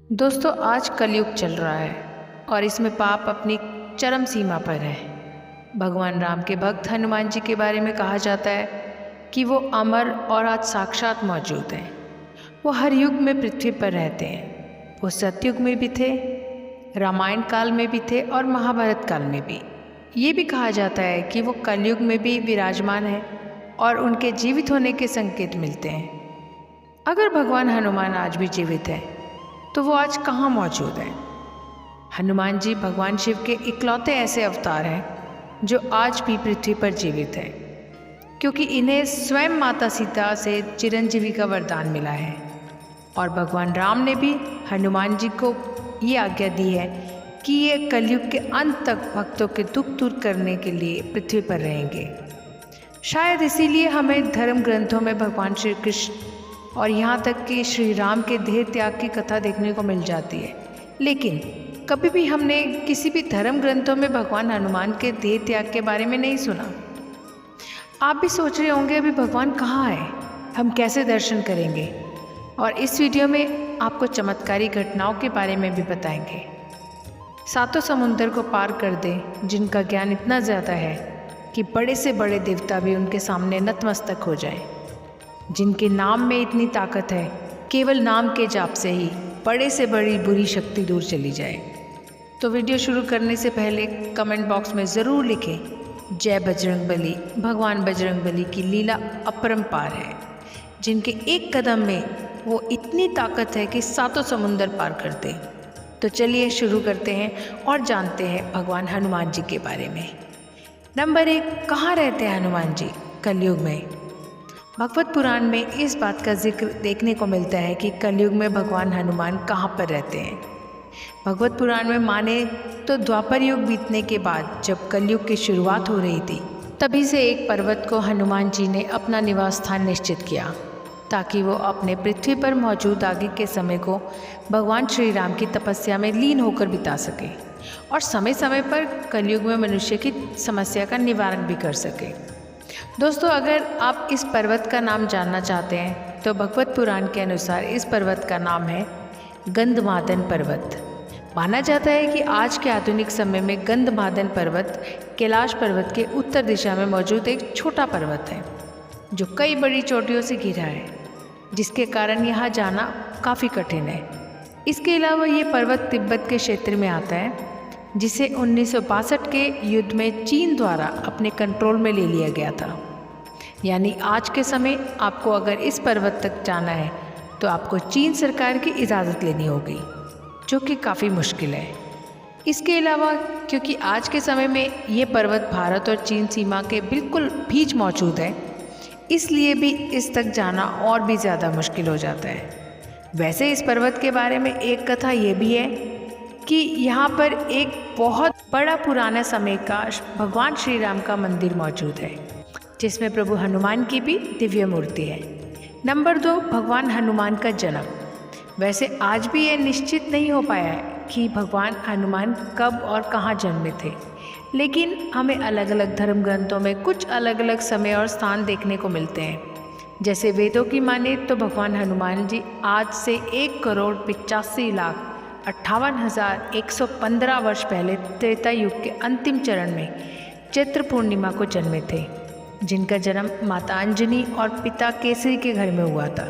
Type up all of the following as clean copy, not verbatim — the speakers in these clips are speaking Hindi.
दोस्तों, आज कलयुग चल रहा है और इसमें पाप अपनी चरम सीमा पर है। भगवान राम के भक्त हनुमान जी के बारे में कहा जाता है कि वो अमर और आज साक्षात मौजूद हैं। वो हर युग में पृथ्वी पर रहते हैं। वो सतयुग में भी थे, रामायण काल में भी थे और महाभारत काल में भी। ये भी कहा जाता है कि वो कलयुग में भी विराजमान है और उनके जीवित होने के संकेत मिलते हैं। अगर भगवान हनुमान आज भी जीवित है तो वो आज कहाँ मौजूद हैं? हनुमान जी भगवान शिव के इकलौते ऐसे अवतार हैं जो आज भी पृथ्वी पर जीवित हैं, क्योंकि इन्हें स्वयं माता सीता से चिरंजीवी का वरदान मिला है। और भगवान राम ने भी हनुमान जी को ये आज्ञा दी है कि ये कलयुग के अंत तक भक्तों के दुख दूर करने के लिए पृथ्वी पर रहेंगे। शायद इसीलिए हमें धर्म ग्रंथों में भगवान श्री कृष्ण और यहाँ तक कि श्री राम के देह त्याग की कथा देखने को मिल जाती है, लेकिन कभी भी हमने किसी भी धर्म ग्रंथों में भगवान हनुमान के देह त्याग के बारे में नहीं सुना। आप भी सोच रहे होंगे अभी भगवान कहाँ है, हम कैसे दर्शन करेंगे? और इस वीडियो में आपको चमत्कारी घटनाओं के बारे में भी बताएंगे। सातों समुंदर को पार कर दे जिनका ज्ञान इतना ज़्यादा है कि बड़े से बड़े देवता भी उनके सामने नतमस्तक हो जाए, जिनके नाम में इतनी ताकत है केवल नाम के जाप से ही बड़े से बड़ी बुरी शक्ति दूर चली जाए। तो वीडियो शुरू करने से पहले कमेंट बॉक्स में ज़रूर लिखें जय बजरंगबली। भगवान बजरंगबली की लीला अपरंपार है, जिनके एक कदम में वो इतनी ताकत है कि सातों समुंदर पार कर दे। तो चलिए शुरू करते हैं और जानते हैं भगवान हनुमान जी के बारे में। नंबर 1, कहाँ रहते हैं हनुमान जी कलयुग में? भगवत पुराण में इस बात का जिक्र देखने को मिलता है कि कलयुग में भगवान हनुमान कहाँ पर रहते हैं। भगवत पुराण में माने तो द्वापर युग बीतने के बाद जब कलयुग की शुरुआत हो रही थी, तभी से एक पर्वत को हनुमान जी ने अपना निवास स्थान निश्चित किया, ताकि वो अपने पृथ्वी पर मौजूद आगे के समय को भगवान श्री राम की तपस्या में लीन होकर बिता सके और समय समय पर कलयुग में मनुष्य की समस्या का निवारण भी कर सके। दोस्तों, अगर आप इस पर्वत का नाम जानना चाहते हैं तो भगवत पुराण के अनुसार इस पर्वत का नाम है गंधमादन पर्वत। माना जाता है कि आज के आधुनिक समय में गंधमादन पर्वत कैलाश पर्वत के उत्तर दिशा में मौजूद एक छोटा पर्वत है जो कई बड़ी चोटियों से घिरा है, जिसके कारण यहाँ जाना काफ़ी कठिन है। इसके अलावा ये पर्वत तिब्बत के क्षेत्र में आता है, जिसे 1962 के युद्ध में चीन द्वारा अपने कंट्रोल में ले लिया गया था। यानी आज के समय आपको अगर इस पर्वत तक जाना है तो आपको चीन सरकार की इजाज़त लेनी होगी, जो कि काफ़ी मुश्किल है। इसके अलावा क्योंकि आज के समय में ये पर्वत भारत और चीन सीमा के बिल्कुल बीच मौजूद है, इसलिए भी इस तक जाना और भी ज़्यादा मुश्किल हो जाता है। वैसे इस पर्वत के बारे में एक कथा ये भी है कि यहाँ पर एक बहुत बड़ा पुराना समय का भगवान श्री राम का मंदिर मौजूद है, जिसमें प्रभु हनुमान की भी दिव्य मूर्ति है। नंबर 2, भगवान हनुमान का जन्म। वैसे आज भी यह निश्चित नहीं हो पाया है कि भगवान हनुमान कब और कहाँ जन्मे थे, लेकिन हमें अलग अलग धर्म ग्रंथों में कुछ अलग अलग समय और स्थान देखने को मिलते हैं। जैसे वेदों की माने तो भगवान हनुमान जी आज से 1,85,58,115 वर्ष पहले त्रेता युग के अंतिम चरण में चैत्र पूर्णिमा को जन्मे थे, जिनका जन्म माता अंजनी और पिता केसरी के घर में हुआ था,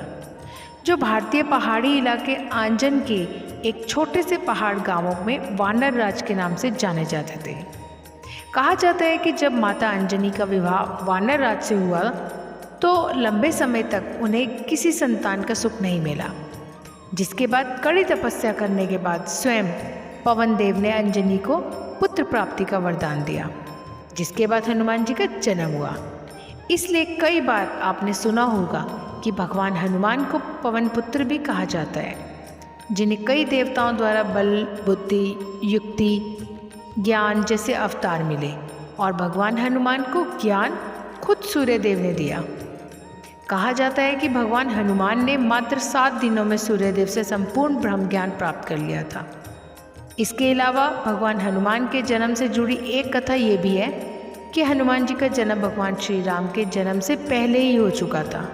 जो भारतीय पहाड़ी इलाके आंजन के एक छोटे से पहाड़ गांवों में वानर राज के नाम से जाने जाते थे। कहा जाता है कि जब माता अंजनी का विवाह वानर राज से हुआ तो लंबे समय तक उन्हें किसी संतान का सुख नहीं मिला, जिसके बाद कड़ी तपस्या करने के बाद स्वयं पवन देव ने अंजनी को पुत्र प्राप्ति का वरदान दिया, जिसके बाद हनुमान जी का जन्म हुआ। इसलिए कई बार आपने सुना होगा कि भगवान हनुमान को पवन पुत्र भी कहा जाता है, जिन्हें कई देवताओं द्वारा बल, बुद्धि, युक्ति, ज्ञान जैसे अवतार मिले और भगवान हनुमान को ज्ञान खुद सूर्य देव ने दिया। कहा जाता है कि भगवान हनुमान ने मात्र 7 दिनों में सूर्यदेव से संपूर्ण ब्रह्म ज्ञान प्राप्त कर लिया था। इसके अलावा भगवान हनुमान के जन्म से जुड़ी एक कथा ये भी है कि हनुमान जी का जन्म भगवान श्री राम के जन्म से पहले ही हो चुका था।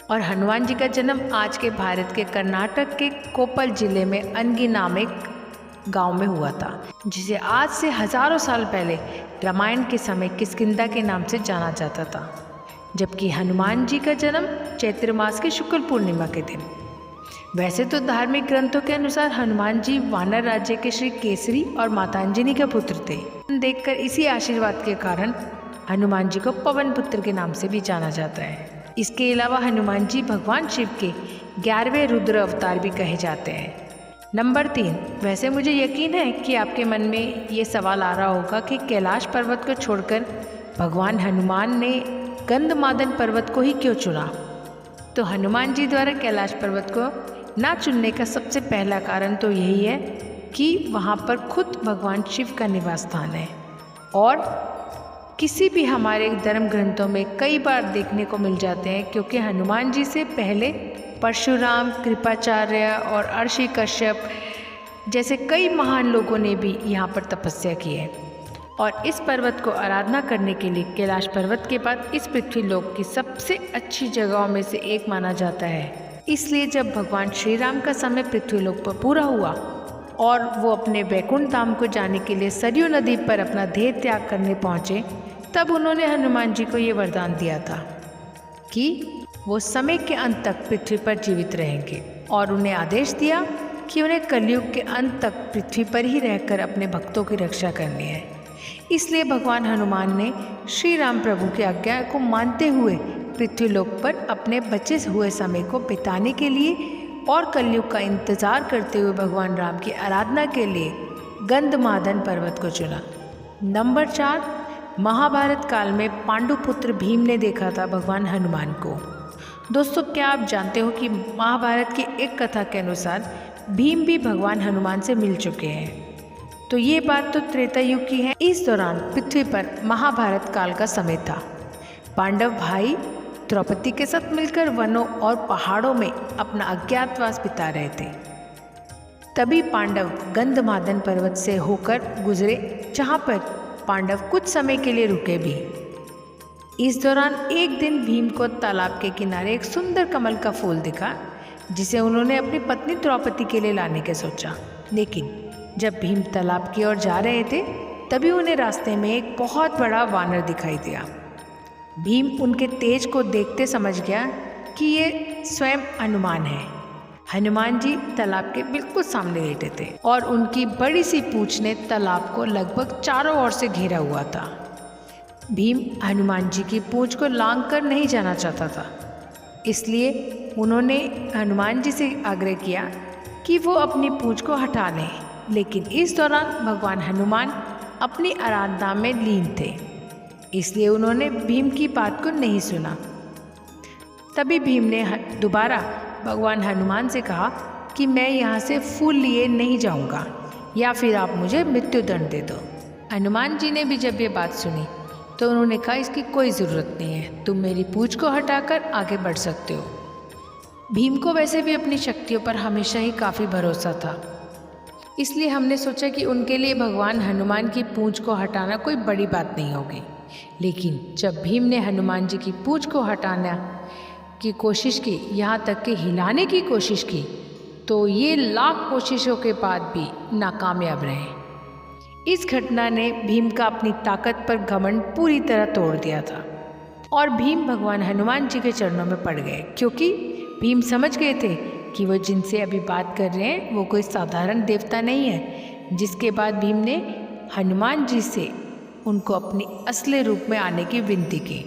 और हनुमान जी का जन्म आज के भारत के कर्नाटक के कोप्पल जिले में अनगी नामक गांव में हुआ था, जिसे आज से हजारों साल पहले रामायण के समय किष्किंधा के नाम से जाना जाता था। जबकि हनुमान जी का जन्म चैत्र मास के शुक्ल पूर्णिमा के दिन। वैसे तो धार्मिक ग्रंथों के अनुसार हनुमान जी वानर राज्य के श्री केसरी और माता अंजनी के पुत्र थे। देखकर इसी आशीर्वाद के कारण हनुमान जी को पवन पुत्र के नाम से भी जाना जाता है। इसके अलावा हनुमान जी भगवान शिव के 11वें रुद्र अवतार भी कहे जाते हैं। नंबर 3, वैसे मुझे यकीन है कि आपके मन में ये सवाल आ रहा होगा कि कैलाश पर्वत को छोड़कर भगवान हनुमान ने गंधमादन पर्वत को ही क्यों चुना। तो हनुमान जी द्वारा कैलाश पर्वत को ना चुनने का सबसे पहला कारण तो यही है कि वहाँ पर खुद भगवान शिव का निवास स्थान है और किसी भी हमारे धर्म ग्रंथों में कई बार देखने को मिल जाते हैं, क्योंकि हनुमान जी से पहले परशुराम, कृपाचार्य और अर्षि कश्यप जैसे कई महान लोगों ने भी यहाँ पर तपस्या की है। और इस पर्वत को आराधना करने के लिए कैलाश पर्वत के बाद इस पृथ्वी लोक की सबसे अच्छी जगहों में से एक माना जाता है। इसलिए जब भगवान श्री राम का समय पृथ्वी लोक पर पूरा हुआ और वो अपने वैकुंठ धाम को जाने के लिए सरयू नदी पर अपना देह त्याग करने पहुँचे, तब उन्होंने हनुमान जी को ये वरदान दिया था कि वो समय के अंत तक पृथ्वी पर जीवित रहेंगे और उन्हें आदेश दिया कि उन्हें कलयुग के अंत तक पृथ्वी पर ही रहकर अपने भक्तों की रक्षा करनी है। इसलिए भगवान हनुमान ने श्री राम प्रभु की आज्ञा को मानते हुए पृथ्वी लोक पर अपने बचे हुए समय को बिताने के लिए और कलयुग का इंतजार करते हुए भगवान राम की आराधना के लिए गंधमादन पर्वत को चुना। नंबर 4, महाभारत काल में पांडुपुत्र भीम ने देखा था भगवान हनुमान को। दोस्तों, क्या आप जानते हो कि महाभारत की एक कथा के अनुसार भीम भी भगवान हनुमान से मिल चुके हैं। तो ये बात तो त्रेता युग की है। इस दौरान पृथ्वी पर महाभारत काल का समय था। पांडव भाई द्रौपदी के साथ मिलकर वनों और पहाड़ों में अपना अज्ञातवास बिता रहे थे। तभी पांडव गंधमादन पर्वत से होकर गुजरे, जहाँ पर पांडव कुछ समय के लिए रुके भी। इस दौरान एक दिन भीम को तालाब के किनारे एक सुंदर कमल का फूल दिखा, जिसे उन्होंने अपनी पत्नी द्रौपदी के लिए लाने के सोचा। लेकिन जब भीम तालाब की ओर जा रहे थे, तभी उन्हें रास्ते में एक बहुत बड़ा वानर दिखाई दिया। भीम उनके तेज को देखते समझ गया कि ये स्वयं हनुमान है। हनुमान जी तालाब के बिल्कुल सामने लेटे थे और उनकी बड़ी सी पूंछ ने तालाब को लगभग चारों ओर से घेरा हुआ था। भीम हनुमान जी की पूंछ को लांघ कर नहीं जाना चाहता था, इसलिए उन्होंने हनुमान जी से आग्रह किया कि वो अपनी पूंछ को हटा लें। लेकिन इस दौरान भगवान हनुमान अपनी आराधना में लीन थे, इसलिए उन्होंने भीम की बात को नहीं सुना। तभी भीम ने दोबारा भगवान हनुमान से कहा कि मैं यहाँ से फूल लिए नहीं जाऊँगा, या फिर आप मुझे मृत्युदंड दे दो। हनुमान जी ने भी जब ये बात सुनी तो उन्होंने कहा, इसकी कोई ज़रूरत नहीं है, तुम मेरी पूंछ को हटाकर आगे बढ़ सकते हो। भीम को वैसे भी अपनी शक्तियों पर हमेशा ही काफ़ी भरोसा था, इसलिए हमने सोचा कि उनके लिए भगवान हनुमान की पूंछ को हटाना कोई बड़ी बात नहीं होगी। लेकिन जब भीम ने हनुमान जी की पूंछ को हटाने की कोशिश की, यहाँ तक कि हिलाने की कोशिश की, तो ये लाख कोशिशों के बाद भी नाकामयाब रहे। इस घटना ने भीम का अपनी ताकत पर घमंड पूरी तरह तोड़ दिया था और भीम भगवान हनुमान जी के चरणों में पड़ गए, क्योंकि भीम समझ गए थे कि वो जिनसे अभी बात कर रहे हैं वो कोई साधारण देवता नहीं है। जिसके बाद भीम ने हनुमान जी से उनको अपनी असली रूप में आने की विनती की।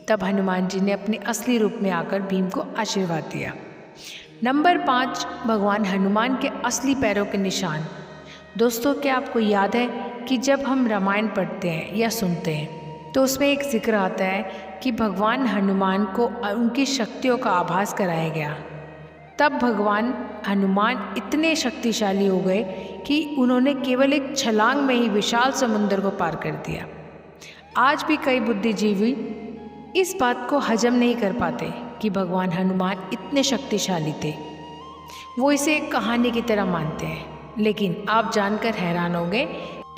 तब हनुमान जी ने अपने असली रूप में आकर भीम को आशीर्वाद दिया। नंबर 5, भगवान हनुमान के असली पैरों के निशान। दोस्तों, क्या आपको याद है कि जब हम रामायण पढ़ते हैं या सुनते हैं तो उसमें एक जिक्र आता है कि भगवान हनुमान को उनकी शक्तियों का आभास कराया गया। तब भगवान हनुमान इतने शक्तिशाली हो गए कि उन्होंने केवल एक छलांग में ही विशाल समुद्र को पार कर दिया। आज भी कई बुद्धिजीवी इस बात को हजम नहीं कर पाते कि भगवान हनुमान इतने शक्तिशाली थे। वो इसे एक कहानी की तरह मानते हैं, लेकिन आप जानकर हैरान होंगे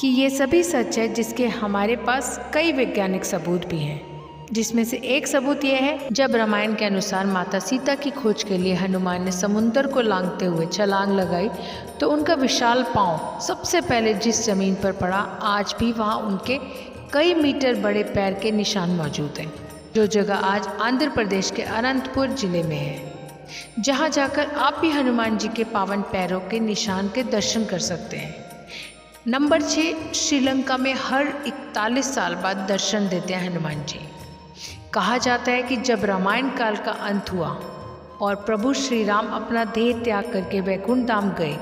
कि ये सभी सच है, जिसके हमारे पास कई वैज्ञानिक सबूत भी हैं। जिसमें से एक सबूत यह है, जब रामायण के अनुसार माता सीता की खोज के लिए हनुमान ने समुद्र को लांघते हुए छलांग लगाई तो उनका विशाल पांव सबसे पहले जिस जमीन पर पड़ा, आज भी वहाँ उनके कई मीटर बड़े पैर के निशान मौजूद हैं, जो जगह आज आंध्र प्रदेश के अनंतपुर जिले में है, जहाँ जाकर आप भी हनुमान जी के पावन पैरों के निशान के दर्शन कर सकते हैं। नंबर 6, श्रीलंका में हर 41 साल बाद दर्शन देते हैं हनुमान जी। कहा जाता है कि जब रामायण काल का अंत हुआ और प्रभु श्री राम अपना देह त्याग करके वैकुंठ धाम गए,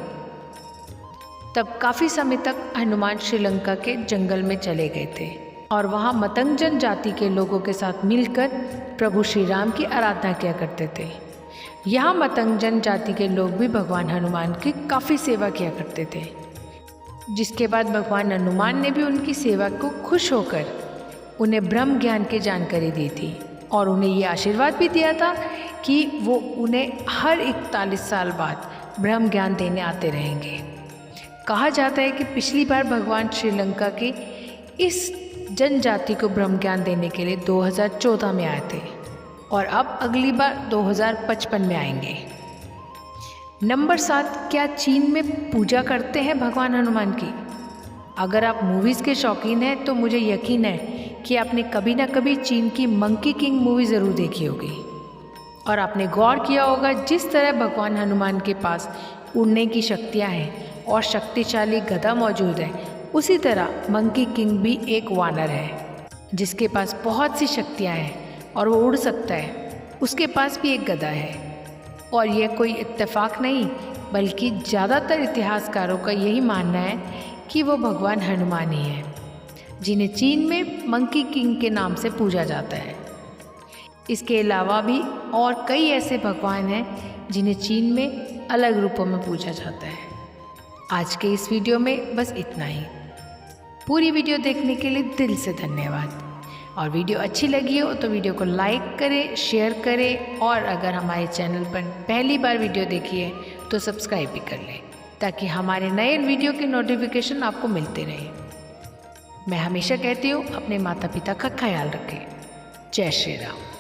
तब काफ़ी समय तक हनुमान श्रीलंका के जंगल में चले गए थे और वहाँ मतंग जनजाति के लोगों के साथ मिलकर प्रभु श्री राम की आराधना किया करते थे। यहाँ मतंग जनजाति के लोग भी भगवान हनुमान की काफ़ी सेवा किया करते थे, जिसके बाद भगवान हनुमान ने भी उनकी सेवा को खुश होकर उन्हें ब्रह्म ज्ञान की जानकारी दी थी और उन्हें ये आशीर्वाद भी दिया था कि वो उन्हें हर 41 साल बाद ब्रह्म ज्ञान देने आते रहेंगे। कहा जाता है कि पिछली बार भगवान श्रीलंका की इस जनजाति को ब्रह्म ज्ञान देने के लिए 2014 में आए थे और अब अगली बार 2055 में आएंगे। नंबर 7, क्या चीन में पूजा करते हैं भगवान हनुमान की? अगर आप मूवीज़ के शौकीन हैं तो मुझे यकीन है कि आपने कभी ना कभी चीन की मंकी किंग मूवी ज़रूर देखी होगी और आपने गौर किया होगा जिस तरह भगवान हनुमान के पास उड़ने की शक्तियाँ हैं और शक्तिशाली गदा मौजूद है, उसी तरह मंकी किंग भी एक वानर है जिसके पास बहुत सी शक्तियाँ हैं और वो उड़ सकता है। उसके पास भी एक गदा है और यह कोई इत्तेफाक नहीं बल्कि ज़्यादातर इतिहासकारों का यही मानना है कि वो भगवान हनुमान ही हैं, जिन्हें चीन में मंकी किंग के नाम से पूजा जाता है। इसके अलावा भी और कई ऐसे भगवान हैं जिन्हें चीन में अलग रूपों में पूजा जाता है। आज के इस वीडियो में बस इतना ही। पूरी वीडियो देखने के लिए दिल से धन्यवाद और वीडियो अच्छी लगी हो तो वीडियो को लाइक करें, शेयर करें और अगर हमारे चैनल पर पहली बार वीडियो देखी है तो सब्सक्राइब भी कर लें ताकि हमारे नए वीडियो के नोटिफिकेशन आपको मिलते रहें। मैं हमेशा कहती हूँ अपने माता पिता का ख्याल रखें। जय श्री राम।